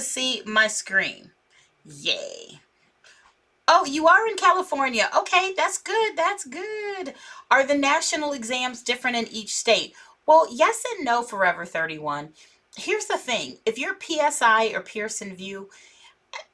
See my screen. Yay. Oh, you are in California. Okay, that's good. That's good. Are the national exams different in each state? Well, yes and no, Forever 31. Here's the thing. If you're PSI or Pearson VUE,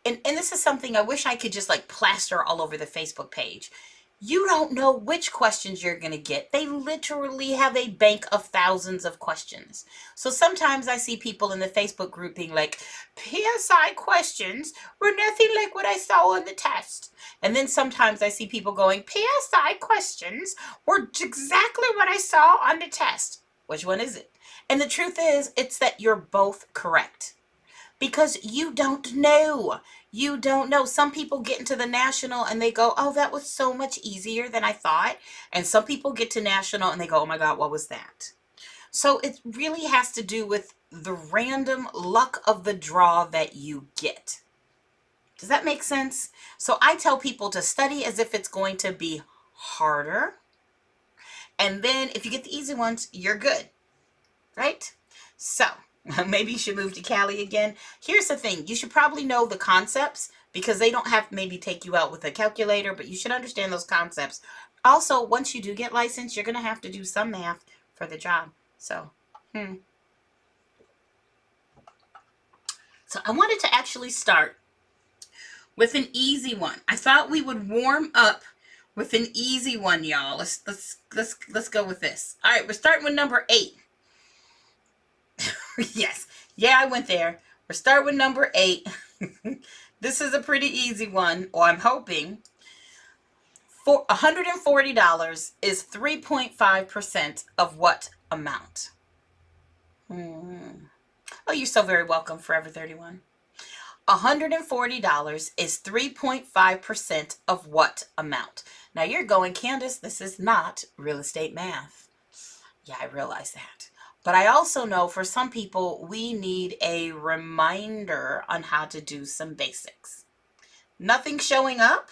and this is something I wish I could just like plaster all over the Facebook page. You don't know which questions you're going to get. They literally have a bank of thousands of questions. So sometimes I see people in the Facebook group being like, PSI questions were nothing like what I saw on the test. And then sometimes I see people going, PSI questions were exactly what I saw on the test. Which one is it? And the truth is, it's that you're both correct. Because you don't know. You don't know. Some people get into the national and they go, oh, that was so much easier than I thought. And some people get to national and they go, oh my God, what was that? So it really has to do with the random luck of the draw that you get. Does that make sense? So I tell people to study as if it's going to be harder. And then if you get the easy ones, you're good. Right? So maybe you should move to Cali again. Here's the thing. You should probably know the concepts because they don't have to maybe take you out with a calculator, but you should understand those concepts. Also, once you do get licensed, you're going to have to do some math for the job. So I wanted to actually start with an easy one. I thought we would warm up with an easy one, y'all. Let's go with this. All right, we're starting with number 8. Yes. Yeah, I went there. We're starting with number 8. This is a pretty easy one, or I'm hoping. For $140 is 3.5% of what amount? Oh, you're so very welcome, Forever 31. $140 is 3.5% of what amount? Now you're going, Kandyce, this is not real estate math. Yeah, I realize that. But I also know for some people, we need a reminder on how to do some basics. Nothing showing up?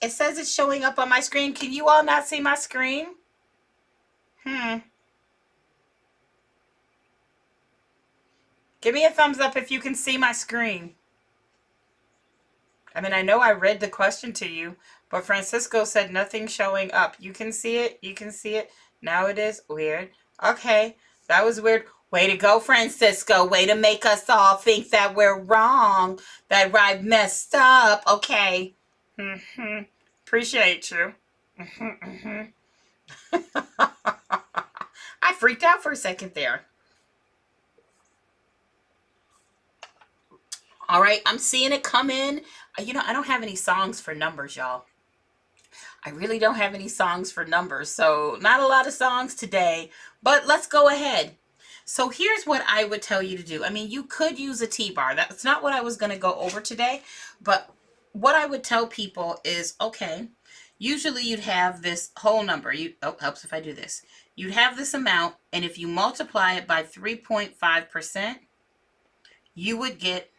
It says it's showing up on my screen. Can you all not see my screen? Give me a thumbs up if you can see my screen. I mean, I know I read the question to you, but Francisco said nothing showing up. You can see it? You can see it? Now it is? Weird. Okay, that was weird. Way to go, Francisco. Way to make us all think that we're wrong, that I messed up. Okay. Appreciate you. I freaked out for a second there. All right, I'm seeing it come in. You know, I don't have any songs for numbers, y'all. I really don't have any songs for numbers, so not a lot of songs today, but let's go ahead. So here's what I would tell you to do. I mean, you could use a T-bar. That's not what I was going to go over today, but what I would tell people is, okay, usually you'd have this whole number. Helps if I do this. You'd have this amount, and if you multiply it by 3.5%, you would get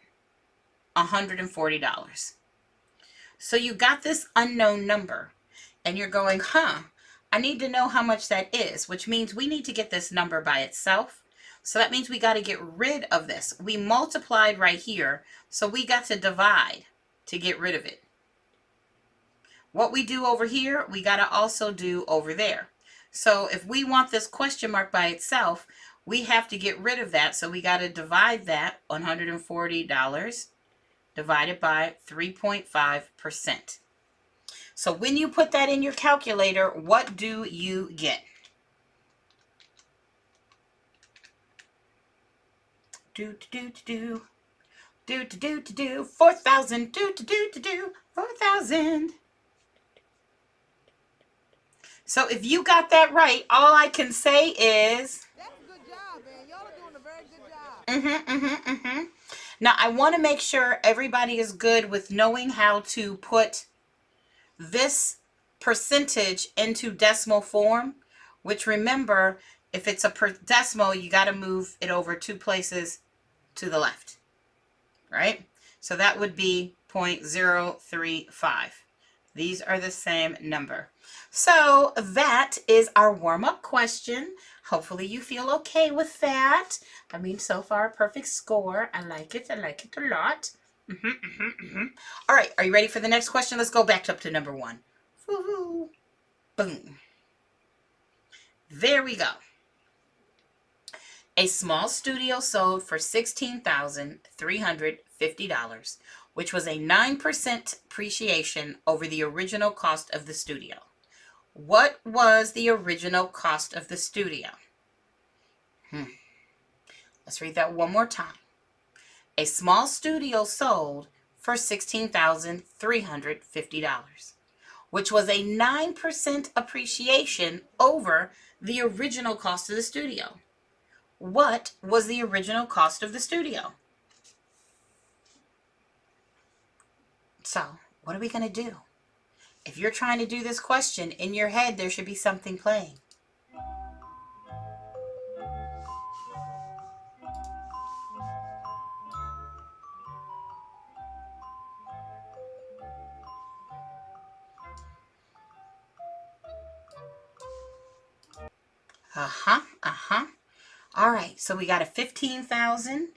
$140. So you got this unknown number and you're going, I need to know how much that is, which means we need to get this number by itself. So that means we got to get rid of this. We multiplied right here, so we got to divide to get rid of it. What we do over here, we got to also do over there. So if we want this question mark by itself, we have to get rid of that. So we got to divide that $140 divided by 3.5%. So when you put that in your calculator, what do you get? Do 4,000. 4,000. So if you got that right, all I can say is that's a good job, man. Y'all are doing a very good job. Now I want to make sure everybody is good with knowing how to put this percentage into decimal form, which remember, if it's a decimal, you got to move it over 2 places to the left, right? So that would be 0.035. These are the same number. So that is our warm-up question. Hopefully you feel okay with that. I mean, so far, perfect score. I like it. I like it a lot. All right, are you ready for the next question? Let's go back up to number 1. Woo-hoo. Boom. There we go. A small studio sold for $16,350, which was a 9% appreciation over the original cost of the studio. What was the original cost of the studio? Let's read that one more time. A small studio sold for $16,350, which was a 9% appreciation over the original cost of the studio. What was the original cost of the studio? So, what are we going to do? If you're trying to do this question, in your head there should be something playing. All right, so we got a 15,000. We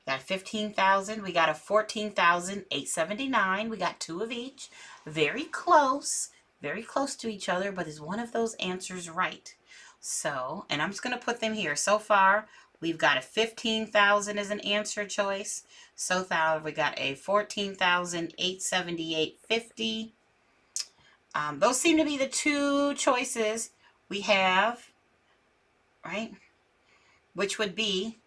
got a 15,000. We got a 14,879. We got 2 of each. Very close to each other, but is one of those answers right? So, and I'm just going to put them here. So far, we've got a 15,000 as an answer choice. So far, we got a 14,878.50. Those seem to be the 2 choices we have, right? Which would be,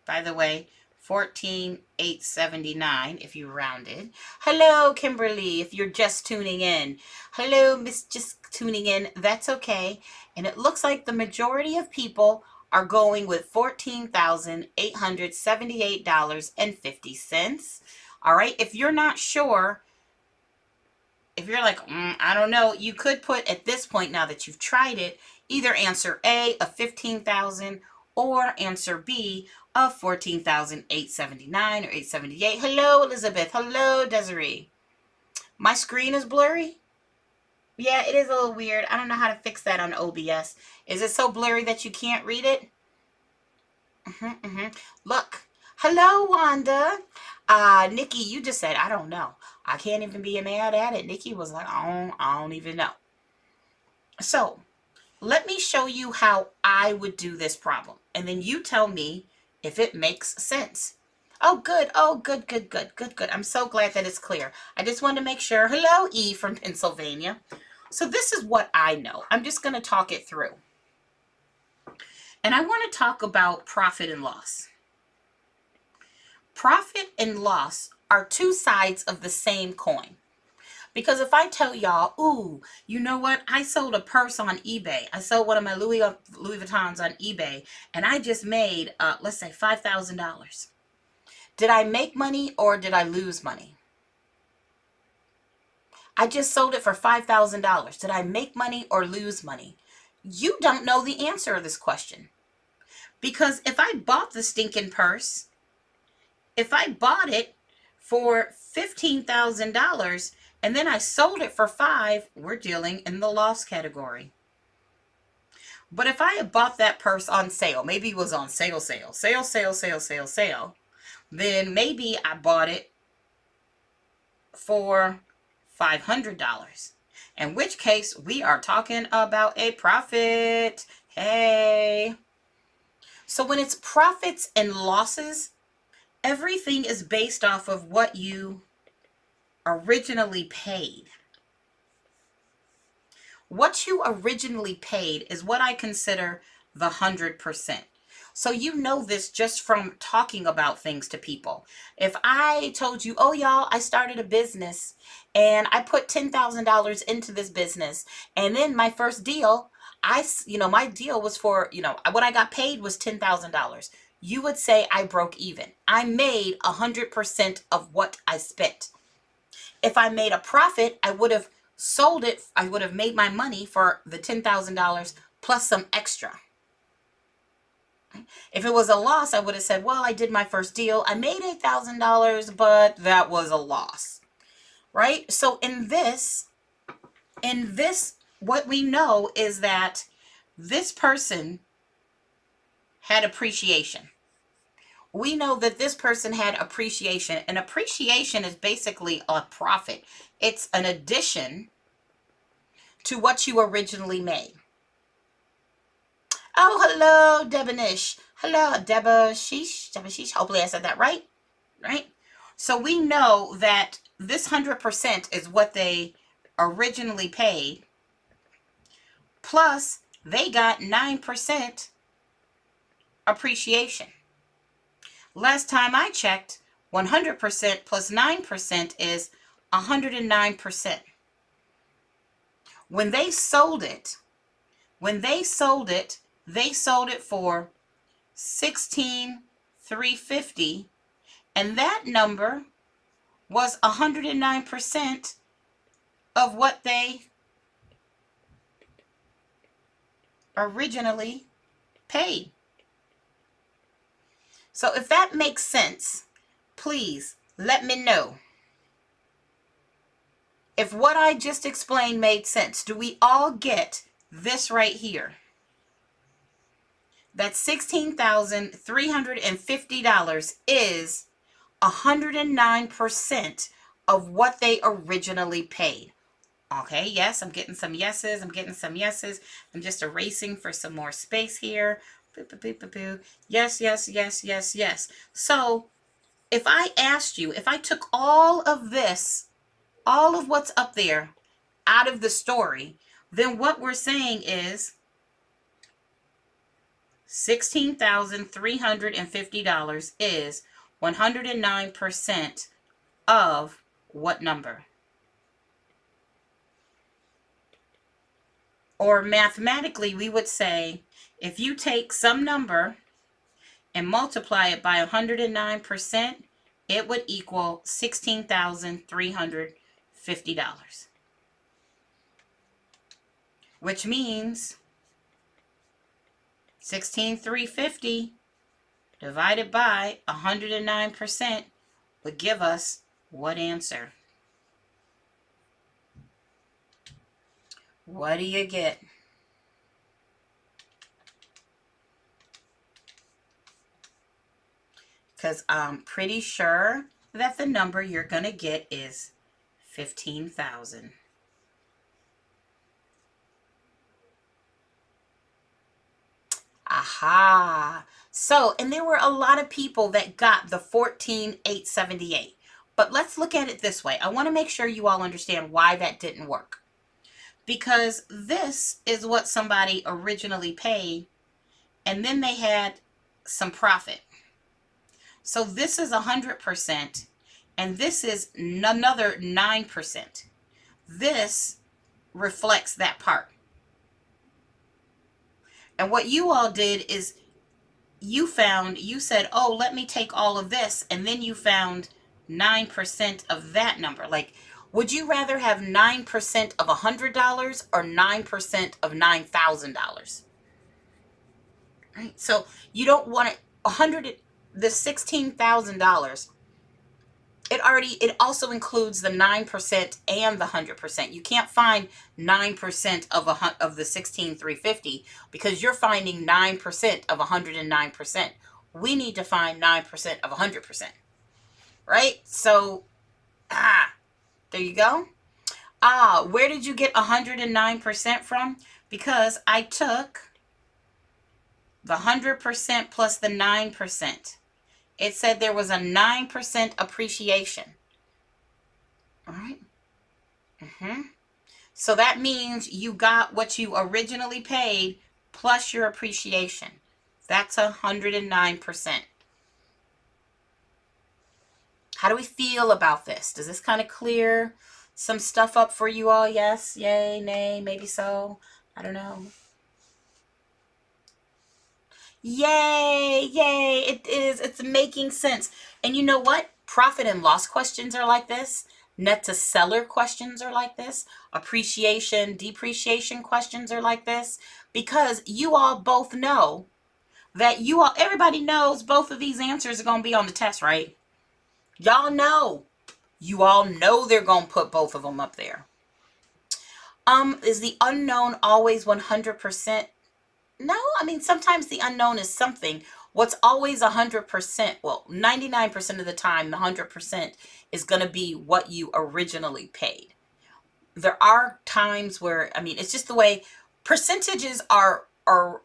by the way, 14,879 if you rounded. Hello, Kimberly, if you're just tuning in. Hello, Miss just tuning in. That's okay. And it looks like the majority of people are going with $14,878.50. All right, if you're not sure, if you're like, I don't know, you could put at this point, now that you've tried it, either answer A of 15,000 or answer B of 14,879 or 878. Hello, Elizabeth. Hello, Desiree. My screen is blurry. Yeah, it is a little weird. I don't know how to fix that on OBS. Is it so blurry that you can't read it? Look. Hello, Wanda. Nikki, you just said, I don't know. I can't even be mad at it. Nikki was like, I don't even know. So, let me show you how I would do this problem. And then you tell me if it makes sense. Oh, good. Oh, good. I'm so glad that it's clear. I just wanted to make sure. Hello, E from Pennsylvania. So this is what I know. I'm just going to talk it through. And I want to talk about profit and loss. Profit and loss are 2 sides of the same coin. Because if I tell y'all, ooh, you know what? I sold a purse on eBay. I sold one of my Louis Vuittons on eBay, and I just made, let's say, $5,000. Did I make money or did I lose money? I just sold it for $5,000. Did I make money or lose money? You don't know the answer to this question. Because if I bought the stinking purse, if I bought it for $15,000 and then I sold it for $5,000, we're dealing in the loss category. But if I had bought that purse on sale, maybe it was on sale, then maybe I bought it for $500. In which case, we are talking about a profit. Hey. So when it's profits and losses, everything is based off of what you originally paid. What you originally paid is what I consider the 100%. So you know this just from talking about things to people. If I told you, oh y'all, I started a business and I put $10,000 into this business, and then my first deal, my deal was for, what I got paid was $10,000. You would say I broke even. I made 100% of what I spent. If I made a profit, I would have sold it. I would have made my money for the $10,000 plus some extra. If it was a loss, I would have said, well, I did my first deal. I made $8,000, but that was a loss, right? So in this, what we know is that this person had appreciation. We know that this person had appreciation, and appreciation is basically a profit. It's an addition to what you originally made. Oh, hello, Debonish. Hello, Debashish. Debashish. Hopefully I said that right. Right? So we know that this 100% is what they originally paid, plus they got 9% appreciation. Last time I checked, 100% plus 9% is 109%. When they sold it, they sold it for $16,350, and that number was 109% of what they originally paid. So if that makes sense, please let me know. If what I just explained made sense, do we all get this right here? That $16,350 is 109% of what they originally paid. Okay, yes, I'm getting some yeses. I'm just erasing for some more space here. Yes, yes, yes, yes, yes. So if I asked you, if I took all of this, all of what's up there out of the story, then what we're saying is $16,350 is 109% of what number? Or mathematically, we would say if you take some number and multiply it by 109%, it would equal $16,350. Which means 16,350 divided by 109% would give us what answer? What do you get? Because I'm pretty sure that the number you're going to get is 15,000. Aha. So, and there were a lot of people that got the 14,878. But let's look at it this way. I want to make sure you all understand why that didn't work. Because this is what somebody originally paid, and then they had some profit. So this is 100%, and this is another 9%. This reflects that part. And what you all did is you said, oh, let me take all of this, and then you found 9% of that number. Like, would you rather have 9% of $100 or 9% of $9,000? Right? So you don't want it, the $16,000. It also includes the 9% and the 100%. You can't find 9% of the 16,350 because you're finding 9% of 109%. We need to find 9% of 100%. Right? So, there you go. Where did you get 109% from? Because I took the 100% plus the 9%. It said there was a 9% appreciation. All right. So that means you got what you originally paid plus your appreciation. That's 109%. How do we feel about this? Does this kind of clear some stuff up for you all? Yes, yay, nay, maybe so. I don't know. Yay, yay, it is. It's making sense. And you know what? Profit and loss questions are like this. Net to seller questions are like this. Appreciation, depreciation questions are like this. Because you all both know that everybody knows both of these answers are going to be on the test, right? Y'all know. You all know they're going to put both of them up there. Is the unknown always 100%? No, I mean, sometimes the unknown is something. What's always 100%, well, 99% of the time, the 100% is going to be what you originally paid. There are times where, I mean, it's just the way percentages are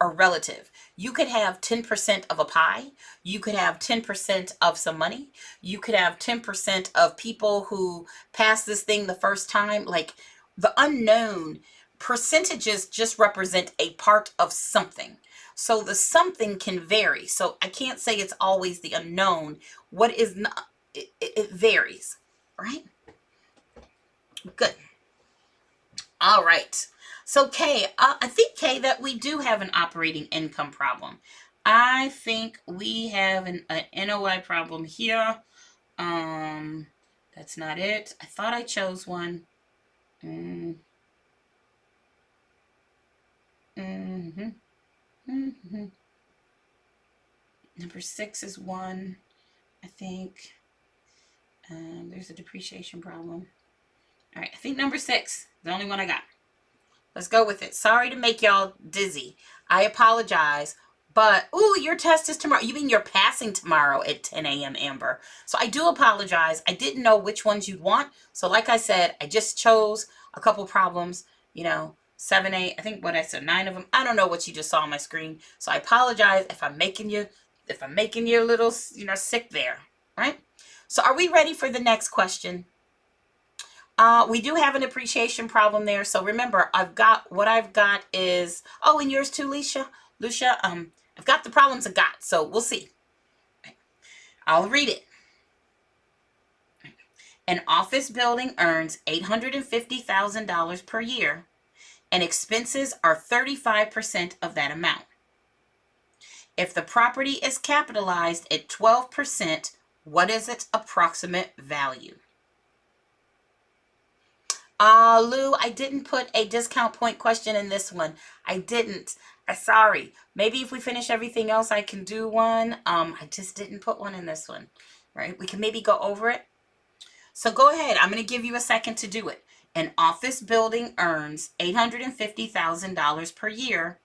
relative. You could have 10% of a pie. You could have 10% of some money. You could have 10% of people who pass this thing the first time. Like, the unknown percentages just represent a part of something. So the something can vary. So I can't say it's always the unknown. What is not, it varies, right? Good. All right. So Kay, I think Kay that we do have an operating income problem. I think we have an NOI problem here. That's not it. I thought I chose one. Mm-hmm. Mm-hmm. Mm-hmm. Number 6 is one. I think there's a depreciation problem. All right. I think number 6, the only one I got. Let's go with it. Sorry to make y'all dizzy. I apologize. But, ooh, your test is tomorrow. You mean you're passing tomorrow at 10 a.m., Amber. So I do apologize. I didn't know which ones you'd want. So like I said, I just chose a couple problems, 7, 8, I think what I said, 9 of them. I don't know what you just saw on my screen. So I apologize if I'm making you a little, sick there, right? So are we ready for the next question? We do have an appreciation problem there. So remember, I've got is, oh, and yours too, Lucia, I've got the problems I got. So we'll see. I'll read it. An office building earns $850,000 per year, and expenses are 35% of that amount. If the property is capitalized at 12%, what is its approximate value? Lou, I didn't put a discount point question in this one. I didn't. Sorry. Maybe if we finish everything else, I can do one. I just didn't put one in this one, right? We can maybe go over it. So go ahead. I'm going to give you a second to do it. An office building earns $850,000 per year,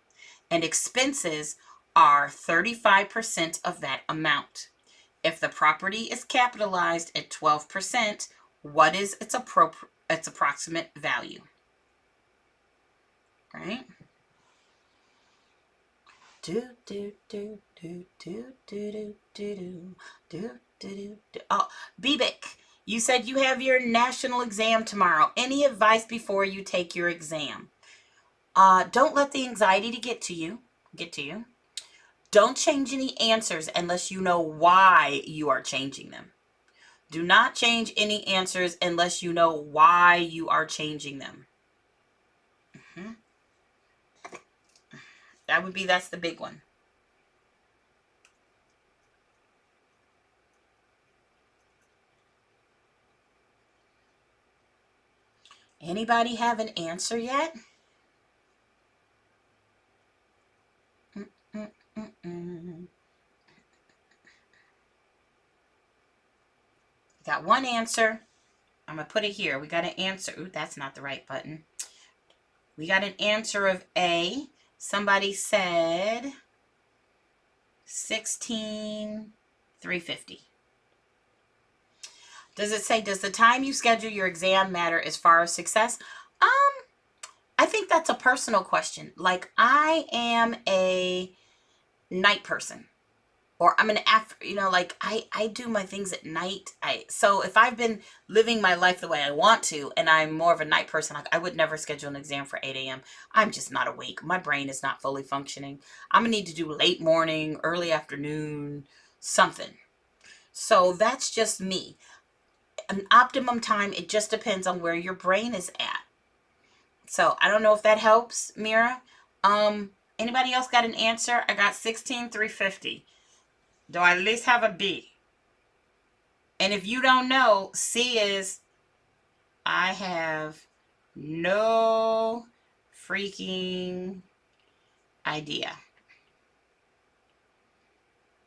and expenses are 35% of that amount. If the property is capitalized at 12%, what is its approximate value? Right? Do do do do do do do do do do do. Oh, Bibik, you said you have your national exam tomorrow. Any advice before you take your exam? Don't let the anxiety get to you. Don't change any answers unless you know why you are changing them. Do not change any answers unless you know why you are changing them. That's the big one. Anybody have an answer yet? Got one answer. I'm going to put it here. We got an answer. Ooh, that's not the right button. We got an answer of A. Somebody said 16,350. Does it say, does the time you schedule your exam matter as far as success? I think that's a personal question. Like, I am a night person. Or I'm an I do my things at night. So if I've been living my life the way I want to, and I'm more of a night person, like I would never schedule an exam for 8 a.m. I'm just not awake. My brain is not fully functioning. I'm gonna need to do late morning, early afternoon, something. So that's just me. An optimum time, it just depends on where your brain is at. So I don't know if that helps, Mira. Anybody else got an answer? I got 16,350. Do I at least have a B? And if you don't know, C is I have no freaking idea.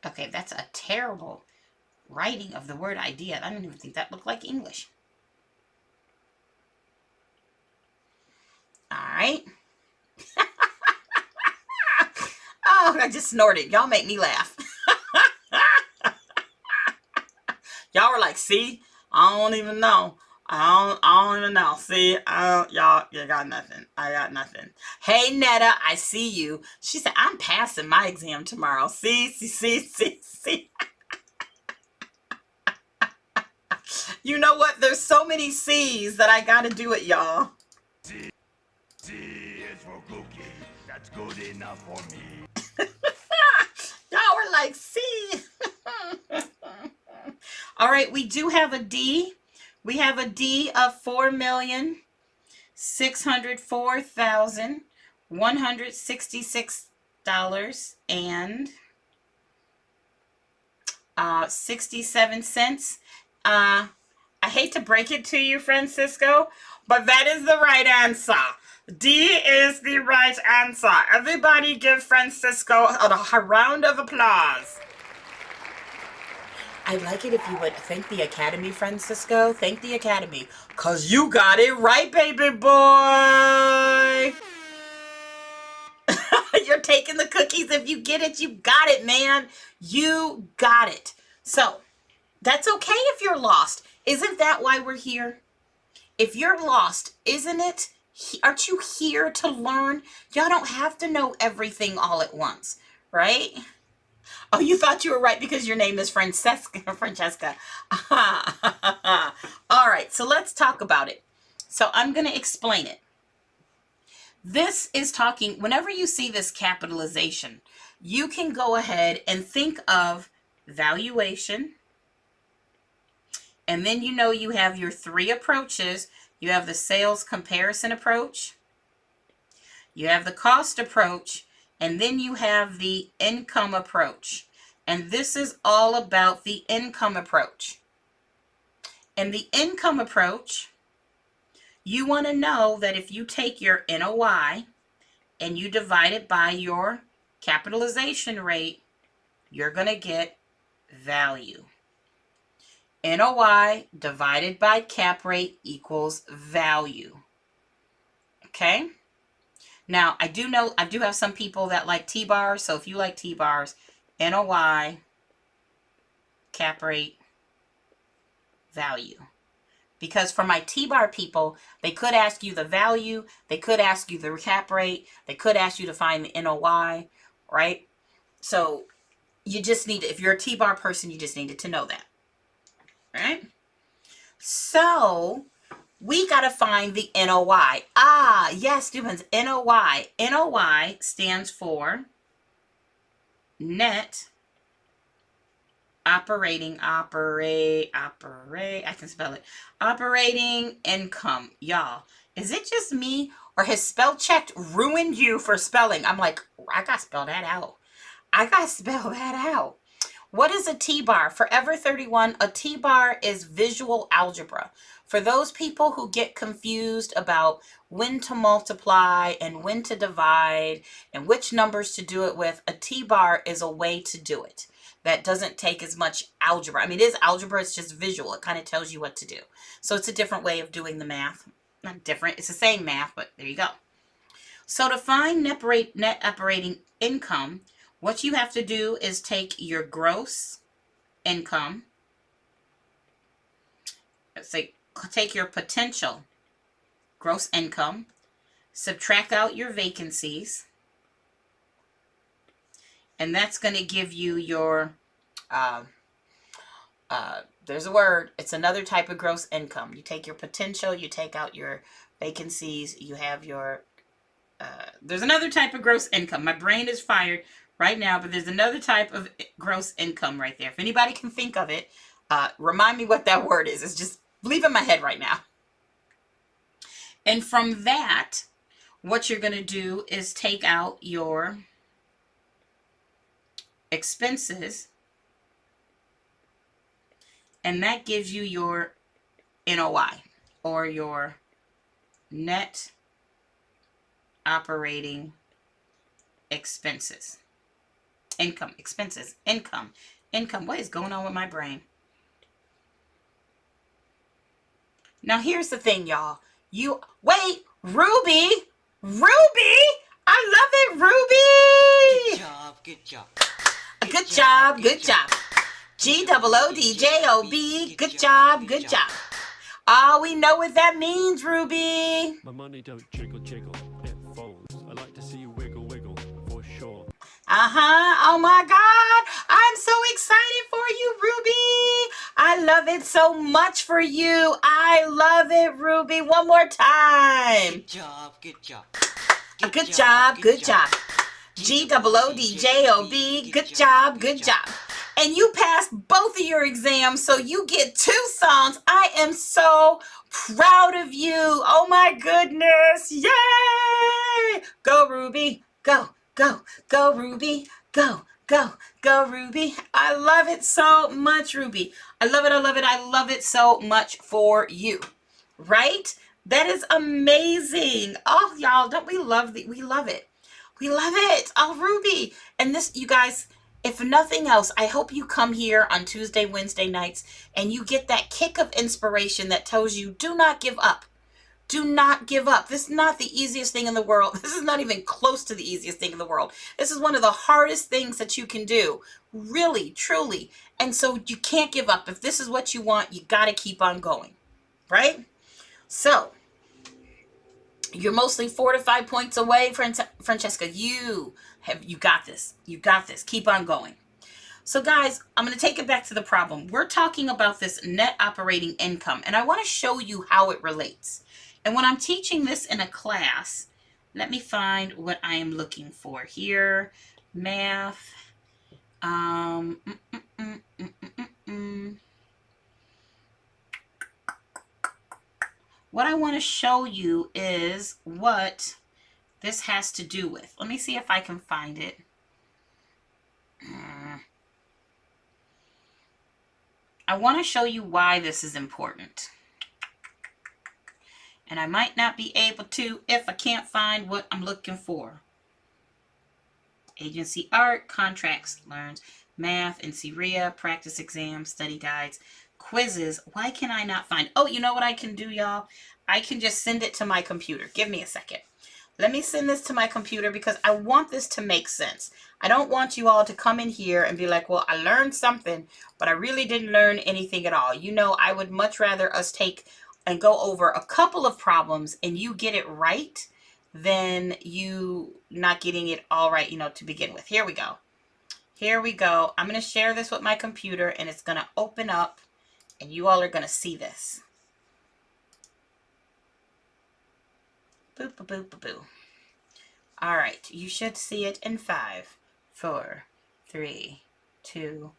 Okay, that's a terrible writing of the word idea. I don't even think that looked like English. All right. Oh, I just snorted. Y'all make me laugh. Y'all were like, see, I don't even know. I don't even know. See, y'all, you got nothing. I got nothing. Hey, Netta, I see you. She said, I'm passing my exam tomorrow. See. You know what? There's so many C's that I got to do it, y'all. C is for cookie. That's good enough for me. Y'all were like, C. All right, we do have a D. We have a D of 4,604,166 and 67 cents. I hate to break it to you, Francisco, but that is the right answer. D is the right answer. Everybody give Francisco a round of applause. I'd like it if you would thank the Academy, Francisco. Thank the Academy. Because you got it right, baby boy. You're taking the cookies. If you get it, you got it, man. You got it. So, that's okay if you're lost. Isn't that why we're here? If you're lost, isn't it? Aren't you here to learn? Y'all don't have to know everything all at once, right? Oh, you thought you were right because your name is Francesca. All right, so let's talk about it. So I'm going to explain it. This is talking, whenever you see this capitalization, you can go ahead and think of valuation. And then you know you have your three approaches. You have the sales comparison approach. You have the cost approach. And then you have the income approach. And this is all about the income approach. And the income approach, you want to know that if you take your NOI and you divide it by your capitalization rate, you're going to get value. NOI divided by cap rate equals value. Okay? Now, I do have some people that like T-bars, so if you like T-bars, NOI, cap rate, value. Because for my T-bar people, they could ask you the value, they could ask you the cap rate, they could ask you to find the NOI, right? So, you just need to, if you're a T-bar person, you just needed to know that. Right? So, we got to find the NOI. Ah, yes, students, NOI. NOI stands for net operating income. Y'all, is it just me or has spell checked ruined you for spelling? I'm like, I got to spell that out. What is a T-bar? Forever 31, a T-bar is visual algebra. For those people who get confused about when to multiply and when to divide and which numbers to do it with, a T-bar is a way to do it. That doesn't take as much algebra. I mean, it is algebra, it's just visual. It kind of tells you what to do. So it's a different way of doing the math. Not different, it's the same math, but there you go. So to find net operating income, what you have to do is take your gross income, let's say, take your potential gross income, subtract out your vacancies, and that's going to give you your, there's a word, it's another type of gross income. You take your potential, you take out your vacancies, you have your, there's another type of gross income. My brain is fired right now, but there's another type of gross income right there. If anybody can think of it, remind me what that word is. It's just leaving my head right now. And from that, what you're going to do is take out your expenses, and that gives you your NOI, or your net operating expenses. Income. What is going on with my brain? Now here's the thing, y'all. Wait, Ruby, I love it, Ruby. Good job, good job. Good job, good job. GOODJOB, good job, good job. Oh, we know what that means, Ruby. My money don't jiggle jiggle, it falls. I like to see you wiggle wiggle, for sure. Oh my God. I'm so excited for you, Ruby. I love it so much for you. I love it, Ruby. One more time. Good job, good job. Good job, good job. GOODJOB, good job, good job. And you passed both of your exams, so you get 2 songs. I am so proud of you. Oh my goodness. Yay! Go, Ruby. Go, go, go, Ruby. Go, go, go, Ruby. I love it so much, Ruby. I love it, I love it, I love it so much for you. Right? That is amazing. Oh, y'all, don't we love we love it. We love it. Oh, Ruby. And this, you guys, if nothing else, I hope you come here on Tuesday, Wednesday nights, and you get that kick of inspiration that tells you, do not give up. Do not give up. This is not the easiest thing in the world. This is not even close to the easiest thing in the world. This is one of the hardest things that you can do. Really, truly. And so you can't give up. If this is what you want, you got to keep on going. Right? So, you're mostly 4 to 5 points away, Francesca. You got this. You got this. Keep on going. So guys, I'm going to take it back to the problem. We're talking about this net operating income, and I want to show you how it relates. And when I'm teaching this in a class, let me find what I am looking for here. Math. What I want to show you is what this has to do with. Let me see if I can find it. I want to show you why this is important. And I might not be able to if I can't find what I'm looking for. Agency art, contracts, learns, math, NCREA, practice exams, study guides, quizzes. Why can I not find? Oh, you know what I can do, y'all? I can just send it to my computer. Give me a second. Let me send this to my computer because I want this to make sense. I don't want you all to come in here and be like, well, I learned something, but I really didn't learn anything at all. You know, I would much rather us take and go over a couple of problems and you get it right than you not getting it all right, you know, to begin with. Here we go. Here we go. I'm going to share this with my computer and it's going to open up and you all are going to see this. Boop, boop, boop, boop, boop. All right. You should see it in 5, 4, 3, 2,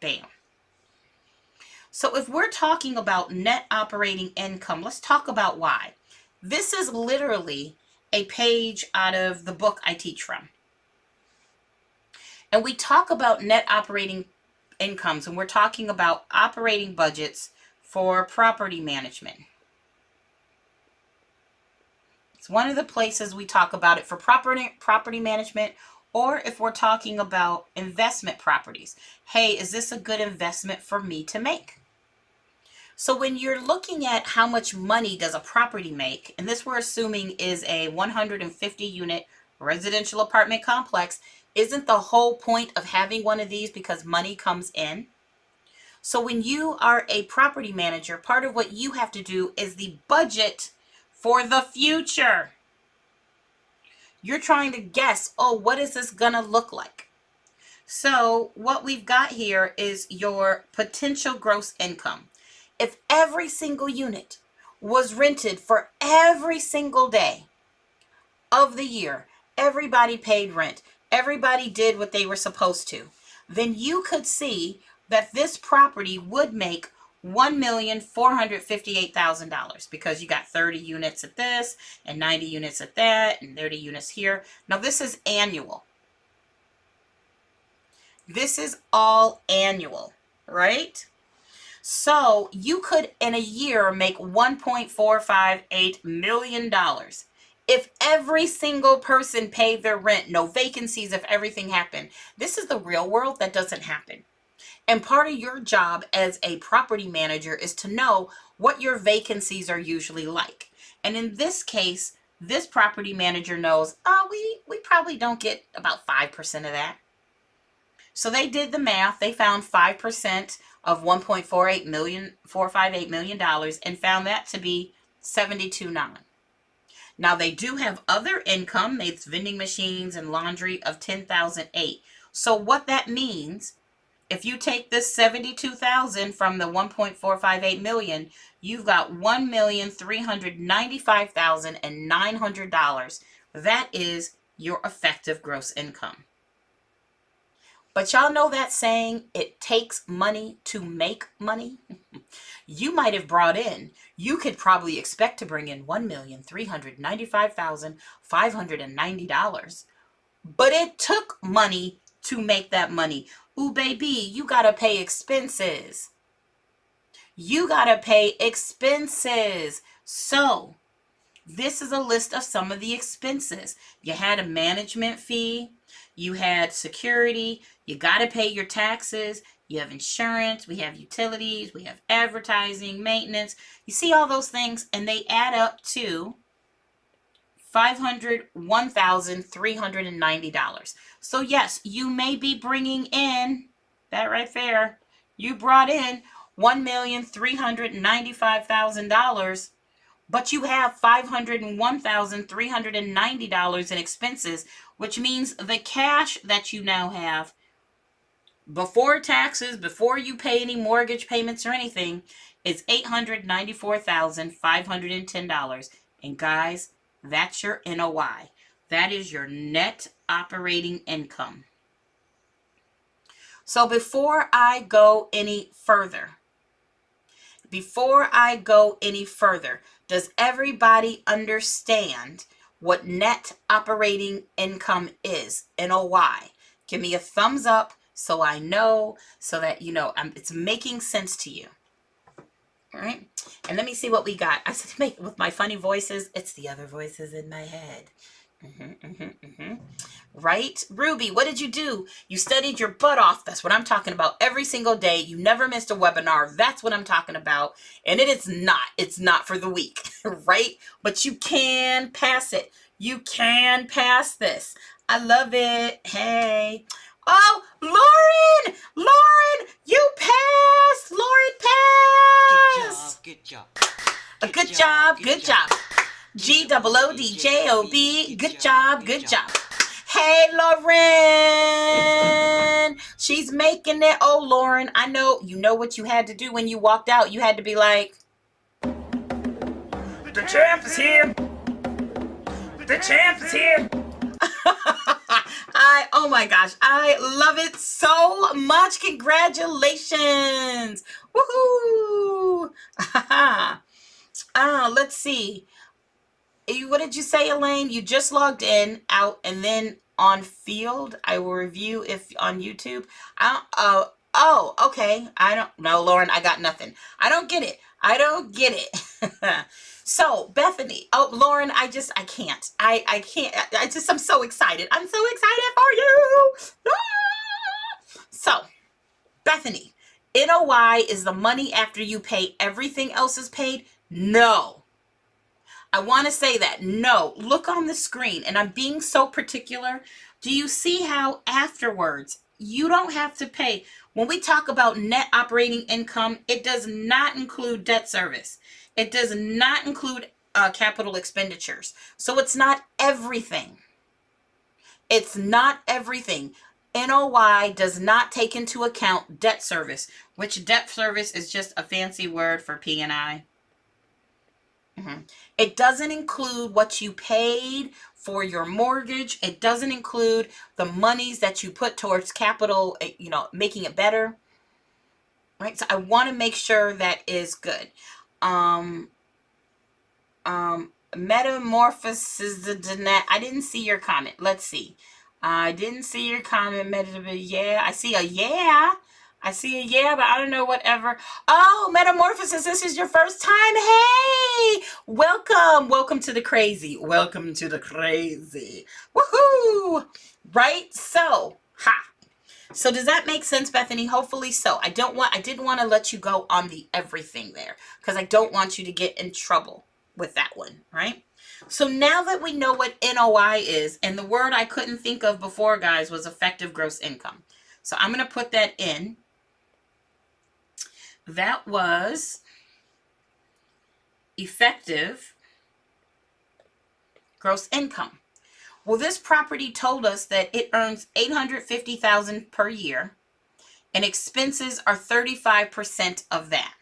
bam. So if we're talking about net operating income, let's talk about why. This is literally a page out of the book I teach from. And we talk about net operating incomes, and we're talking about operating budgets for property management. It's one of the places we talk about it for property management, or if we're talking about investment properties. Hey, is this a good investment for me to make? So when you're looking at how much money does a property make, and this we're assuming is a 150 unit residential apartment complex, isn't the whole point of having one of these because money comes in? So when you are a property manager, part of what you have to do is the budget for the future. You're trying to guess, oh, what is this gonna look like? So what we've got here is your potential gross income. If every single unit was rented for every single day of the year, everybody paid rent, everybody did what they were supposed to, then you could see that this property would make $1,458,000 because you got 30 units at this and 90 units at that and 30 units here. Now this is annual. This is all annual, right? So you could in a year make $1.458 million if every single person paid their rent, no vacancies, if everything happened. This is the real world. That doesn't happen. And part of your job as a property manager is to know what your vacancies are usually like. And in this case, this property manager knows, oh, we probably don't get about 5% of that. So they did the math. They found 5% of $1.458 million and found that to be $72,900. Now they do have other income. It's vending machines and laundry of $10,008. So what that means, if you take this $72,000 from the $1.458 million, you've got $1,395,900. That is your effective gross income. But y'all know that saying, it takes money to make money? You might have brought in, you could probably expect to bring in $1,395,590. But it took money to make that money. Ooh, baby, you gotta pay expenses. You gotta pay expenses. So, this is a list of some of the expenses. You had a management fee. You had security. You gotta pay your taxes. You have insurance. We have utilities. We have advertising, maintenance. You see all those things, and they add up to $1,390. So yes, you may be bringing in that right there. You brought in $1,395,000, but you have $501,390 in expenses, which means the cash that you now have before taxes, before you pay any mortgage payments or anything, is $894,510. And guys, that's your NOI. That is your net operating income. So before I go any further, does everybody understand what net operating income is? NOI. Give me a thumbs up so I know, so that you know it's making sense to you. All right. And let me see what we got. I said, make with my funny voices. It's the other voices in my head. Right? Ruby, what did you do? You studied your butt off. That's what I'm talking about. Every single day. You never missed a webinar. That's what I'm talking about. And it's not for the weak, right? But you can pass it. You can pass this. I love it. Hey. Oh, Lauren, you passed. Lauren passed. Good job. Good job. GOODJOB. Good job. Hey, Lauren. She's making it. Oh, Lauren, I know. You know what you had to do when you walked out. You had to be like, the champ is here. The champ is here. Oh my gosh, I love it so much. Congratulations. Woohoo. Let's see. What did you say, Elaine? You just logged in, out, and then on field. I will review if on YouTube. Oh, okay. I don't know, Lauren. I got nothing. I don't get it. So, Bethany. Oh, Lauren, I can't. I can't. I'm so excited. I'm so excited for you. So, Bethany, NOI is the money after you pay everything else is paid? No. I want to say that. No. Look on the screen, and I'm being so particular. Do you see how afterwards you don't have to pay? When we talk about net operating income, it does not include debt service. It does not include capital expenditures. So it's not everything. It's not everything. NOI does not take into account debt service, which debt service is just a fancy word for P&I. It doesn't include what you paid for your mortgage. It doesn't include the monies that you put towards capital, making it better. Right? So I want to make sure that is good. Metamorphosis, I didn't see your comment. Let's see. I didn't see your comment. Yeah, I see a yeah. But I don't know whatever. Oh, Metamorphosis, this is your first time. Hey, welcome to the crazy. Woohoo! Right? So, So does that make sense, Bethany? Hopefully so. I didn't want to let you go on the everything there because I don't want you to get in trouble with that one, right? So now that we know what NOI is, and the word I couldn't think of before, guys, was effective gross income. So I'm going to put that in. That was effective gross income. Well, this property told us that it earns $850,000 per year, and expenses are 35% of that.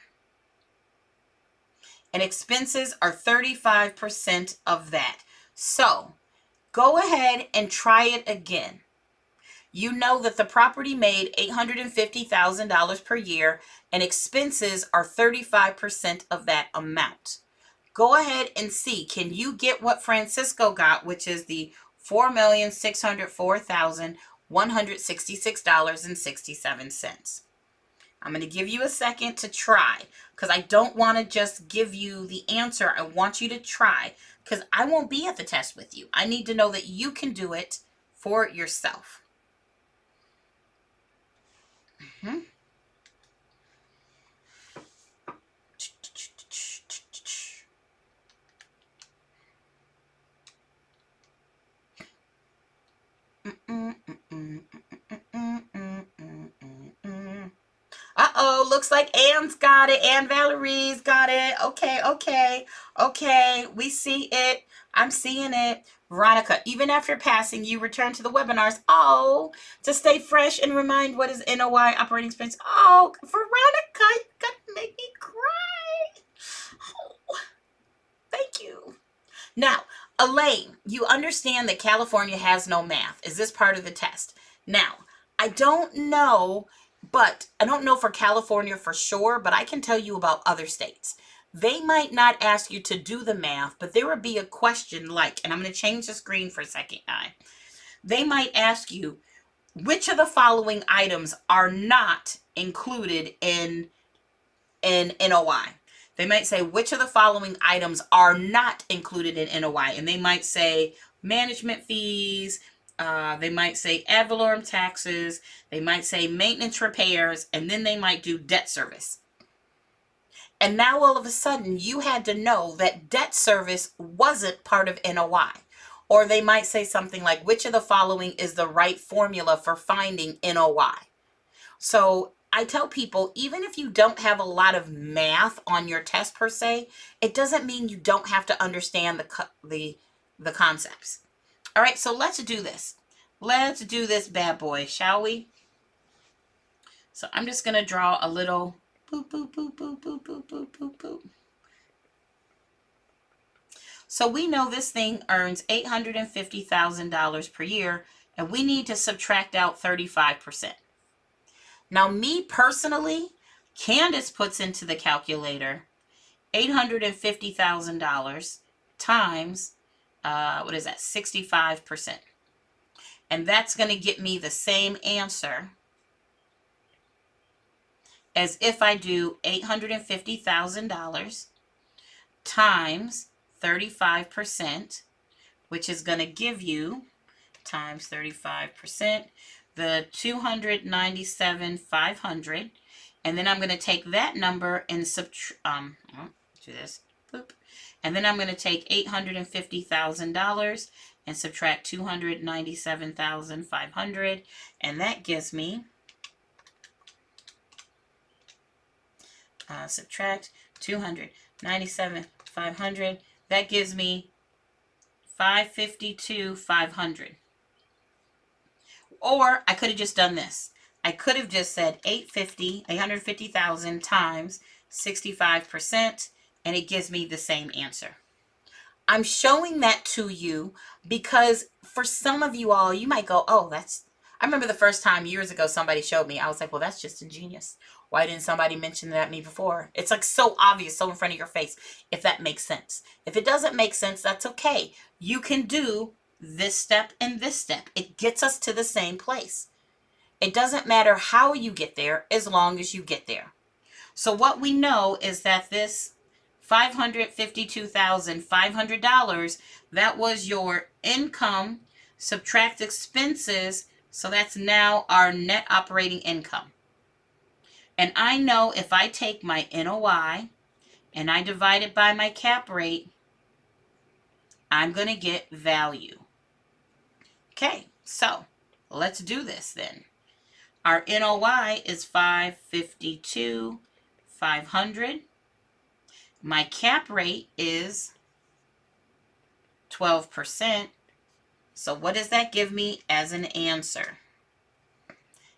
And expenses are 35% of that. So go ahead and try it again. You know that the property made $850,000 per year, and expenses are 35% of that amount. Go ahead and see, can you get what Francisco got, which is the $4,604,166.67. I'm going to give you a second to try, because I don't want to just give you the answer. I want you to try, because I won't be at the test with you. I need to know that you can do it for yourself. Uh-oh, looks like Anne's got it. Anne Valerie's got it. Okay. We see it. I'm seeing it. Veronica, even after passing, you return to the webinars. Oh, to stay fresh and remind what is NOI operating expense. Oh, Veronica, you got to make me cry. Oh, thank you. Now, Elaine, you understand that California has no math. Is this part of the test? Now, I don't know for California for sure, but I can tell you about other states. They might not ask you to do the math, but there would be a question like, and I'm going to change the screen for a second, they might ask you, which of the following items are not included in NOI? They might say, which of the following items are not included in NOI? And they might say management fees, they might say ad valorem taxes, they might say maintenance repairs, and then they might do debt service. And now all of a sudden you had to know that debt service wasn't part of NOI. Or they might say something like, which of the following is the right formula for finding NOI? So I tell people, even if you don't have a lot of math on your test per se, it doesn't mean you don't have to understand the concepts. All right, so let's do this. Let's do this bad boy, shall we? So I'm just going to draw a little boop, boop, boop, boop, boop, boop, boop, boop, boop. So we know this thing earns $850,000 per year, and we need to subtract out 35%. Now, me personally, Kandyce puts into the calculator $850,000 times, what is that, 65%. And that's going to get me the same answer as if I do $850,000 times 35%, which is going to give you, times 35%, the $297,500, and then I'm going to take that number and do this, boop, and then I'm going to take $850,000 and subtract $297,500, and that gives me, subtract $297,500, that gives me $552,500. Or I could have just done this. I could have just said 850,000 times 65%, and it gives me the same answer. I'm showing that to you because for some of you all, you might go, oh, I remember the first time years ago somebody showed me, I was like, well, that's just ingenious. Why didn't somebody mention that to me before? It's like so obvious, so in front of your face, if that makes sense. If it doesn't make sense, that's okay. You can do this step and this step. It gets us to the same place. It doesn't matter how you get there as long as you get there. So what we know is that this $552,500, that was your income, subtract expenses, so that's now our net operating income. And I know if I take my NOI and I divide it by my cap rate, I'm going to get value. Okay, so let's do this then. Our NOI is 552, 500. My cap rate is 12%. So what does that give me as an answer?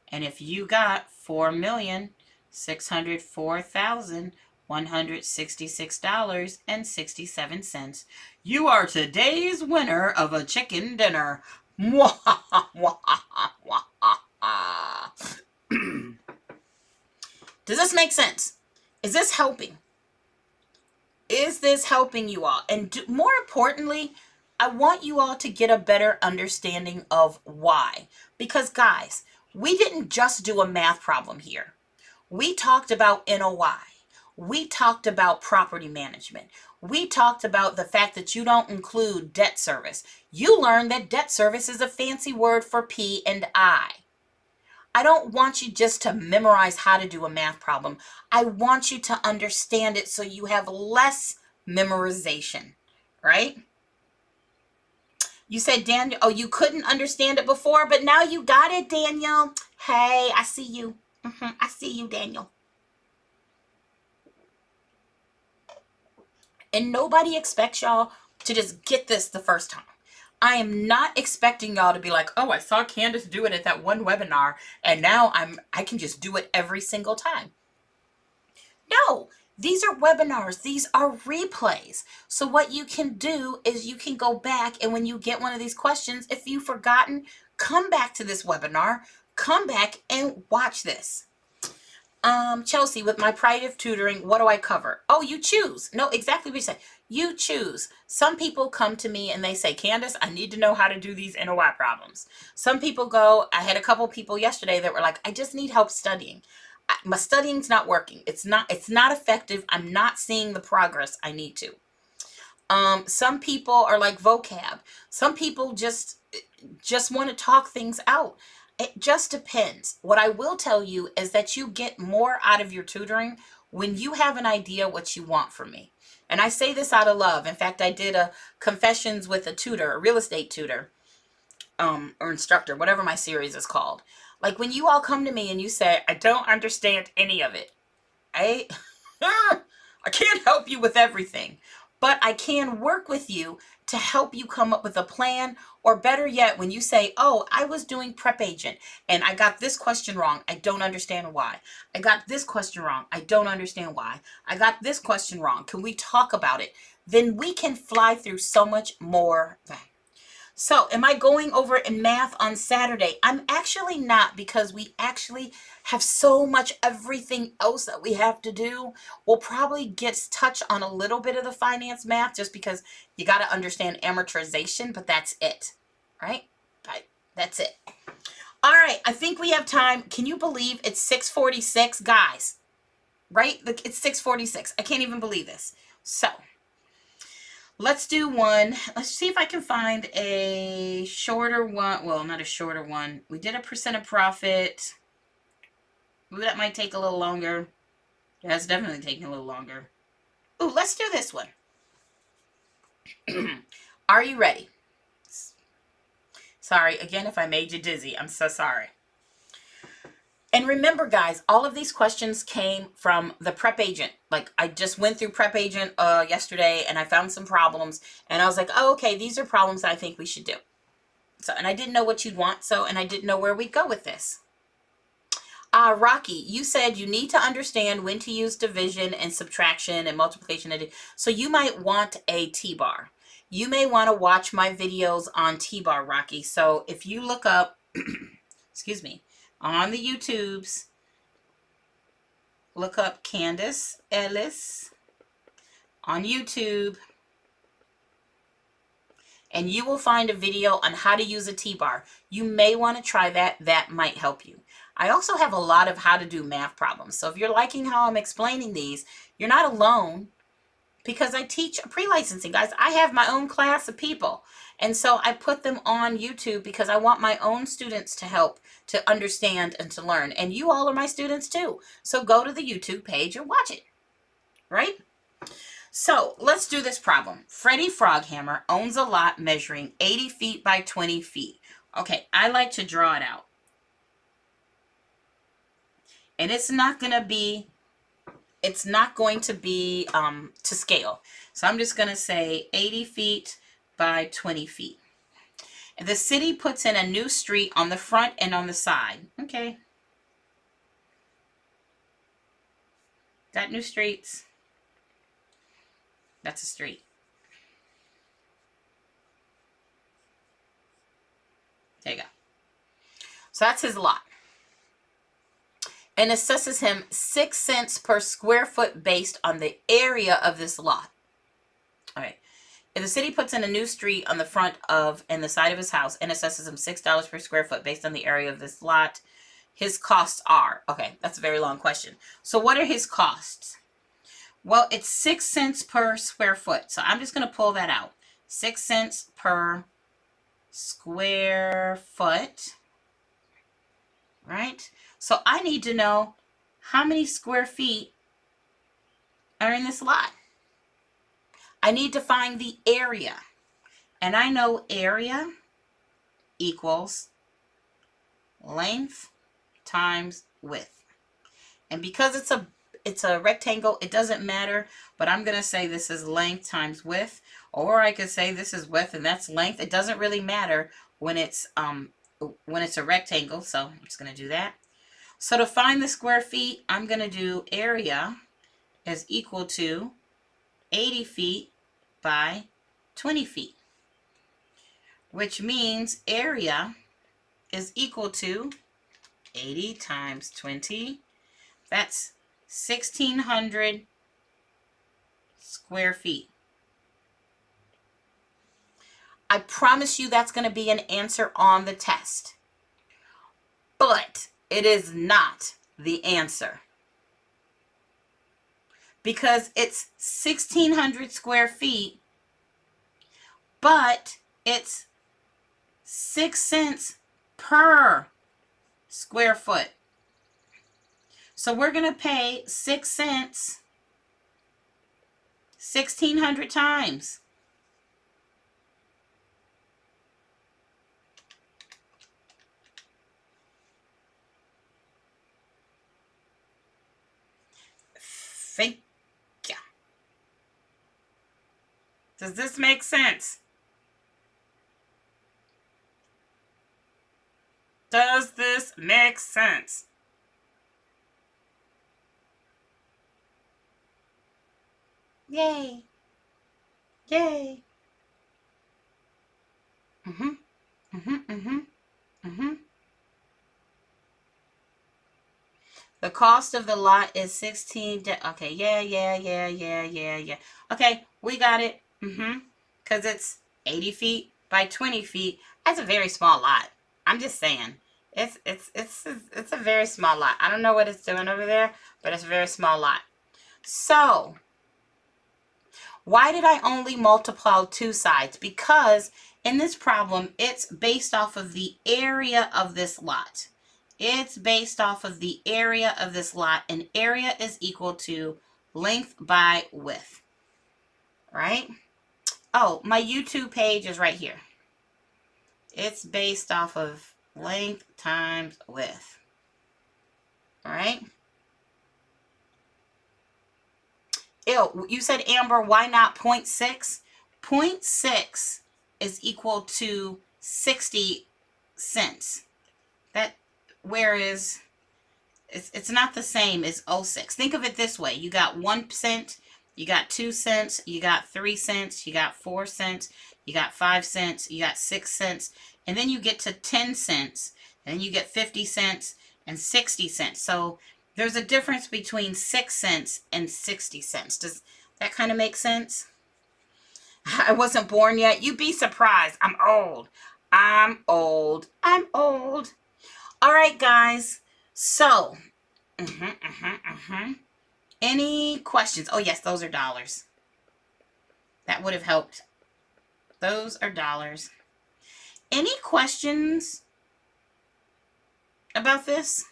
And if you got $4,604,166.67, you are today's winner of a chicken dinner. Does this make sense? Is this helping? Is this helping you all? And more importantly, I want you all to get a better understanding of why. Because guys, we didn't just do a math problem here. We talked about NOI. We talked about property management. We talked about the fact that you don't include debt service. You learned that debt service is a fancy word for P&I. I don't want you just to memorize how to do a math problem. I want you to understand it so you have less memorization, right? You said, Daniel, oh, you couldn't understand it before, but now you got it, Daniel. Hey, I see you. I see you, Daniel. And nobody expects y'all to just get this the first time. I am not expecting y'all to be like, oh, I saw Kandyce do it at that one webinar, and now I can just do it every single time. No, these are webinars. These are replays. So what you can do is you can go back, and when you get one of these questions, if you've forgotten, come back to this webinar, come back and watch this. Chelsea, with my private tutoring, what do I cover? Oh, you choose. No, exactly what you said. You choose. Some people come to me and they say, Kandyce, I need to know how to do these NOI problems. Some people go, I had a couple people yesterday that were like, I just need help studying. My studying's not working. It's not effective. I'm not seeing the progress I need to. Some people are like vocab. Some people just want to talk things out. It just depends. What I will tell you is that you get more out of your tutoring when you have an idea what you want from me. And I say this out of love. In fact, I did a confessions with a tutor, a real estate tutor, or instructor, whatever my series is called. Like when you all come to me and you say, I don't understand any of it. I can't help you with everything, but I can work with you to help you come up with a plan. Or better yet, when you say, oh, I was doing PrepAgent and I got this question wrong. I don't understand why. I got this question wrong. I don't understand why. I got this question wrong. Can we talk about it? Then we can fly through so much more. So am I going over in math on Saturday? I'm actually not, because we actually have so much everything else that we have to do. We'll probably get touch on a little bit of the finance math just because you got to understand amortization, but that's it, right? That's it. All right, I think we have time. Can you believe it's 6:46, guys? Right? It's 6:46. I can't even believe this. So let's do one. Let's see if I can find a shorter one. Well, not a shorter one. We did a percent of profit. Ooh, that might take a little longer. Yeah, it's definitely taking a little longer. Ooh, let's do this one. Are you ready? Sorry, again, if I made you dizzy. I'm so sorry. And remember, guys, all of these questions came from the PrepAgent. Like, I just went through PrepAgent yesterday, and I found some problems. And I was like, oh, okay, these are problems that I think we should do. So, and I didn't know what you'd want, and I didn't know where we'd go with this. Rocky, you said you need to understand when to use division and subtraction and multiplication. So you might want a T-bar. You may want to watch my videos on T-bar, Rocky. So if you look up, excuse me, on the YouTubes, look up Kandyce Ellis on YouTube, and you will find a video on how to use a T-bar. You may want to try that. That might help you. I also have a lot of how to do math problems. So if you're liking how I'm explaining these, you're not alone, because I teach pre-licensing, guys. I have my own class of people. And so I put them on YouTube because I want my own students to help to understand and to learn. And you all are my students too. So go to the YouTube page and watch it, right? So let's do this problem. Freddie Froghammer owns a lot measuring 80 feet by 20 feet. Okay, I like to draw it out. And it's not going to be to scale. So I'm just going to say 80 feet by 20 feet. The city puts in a new street on the front and on the side. Okay. Got new streets. That's a street. There you go. So that's his lot. And assesses him 6 cents per square foot based on the area of this lot. All right. If the city puts in a new street on the front of and the side of his house and assesses him $6 per square foot based on the area of this lot, his costs are, okay, that's a very long question. So what are his costs? Well, it's 6 cents per square foot. So I'm just going to pull that out. 6 cents per square foot, right? So I need to know how many square feet are in this lot. I need to find the area. And I know area equals length times width. And because it's a rectangle, it doesn't matter, but I'm going to say this is length times width, or I could say this is width and that's length. It doesn't really matter when it's a rectangle, so I'm just going to do that. So to find the square feet, I'm going to do area is equal to 80 feet by 20 feet, which means area is equal to 80 times 20. That's 1,600 square feet. I promise you that's going to be an answer on the test, but it is not the answer because it's 1,600 square feet, but it's 6 cents per square foot. So we're going to pay 6 cents 1,600 times. Thank you. Does this make sense? Does this make sense? Yay. Yay. The cost of the lot is 16. Okay, yeah. Okay, we got it. Because it's 80 feet by 20 feet. That's a very small lot. I'm just saying. It's a very small lot. I don't know what it's doing over there, but it's a very small lot. So, why did I only multiply two sides? Because in this problem, it's based off of the area of this lot. It's based off of the area of this lot, and area is equal to length by width, right? Oh, my YouTube page is right here. It's based off of length times width, all right? Ew, you said, Amber, why not 0.6? 0.6 is equal to 60 cents. Whereas it's not the same as 0.6. Think of it this way. You got 1 cent, you got 2 cents, you got 3 cents, you got 4 cents, you got 5 cents, you got 6 cents, and then you get to 10 cents, and then you get 50 cents and 60 cents. So there's a difference between 6 cents and 60 cents. Does that kind of make sense? I wasn't born yet. You'd be surprised. I'm old. I'm old. I'm old. All right, guys. So, any questions? Oh, yes, those are dollars. That would have helped. Those are dollars. Any questions about this?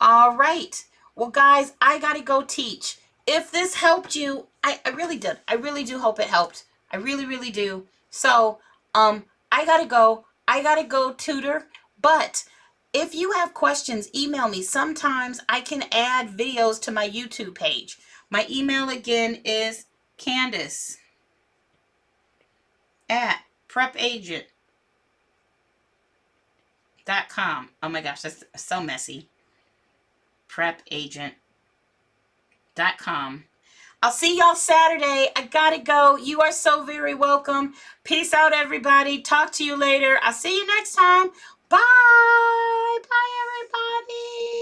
All right. Well, guys, I got to go teach. If this helped you, I really did. I really do hope it helped. I really, really do. So, I got to go. I got to go tutor. But if you have questions, email me. Sometimes I can add videos to my YouTube page. My email again is Kandyce at PrepAgent.com. Oh my gosh, that's so messy. PrepAgent.com. I'll see y'all Saturday. I gotta go. You are so very welcome. Peace out, everybody. Talk to you later. I'll see you next time. Bye. Bye, everybody.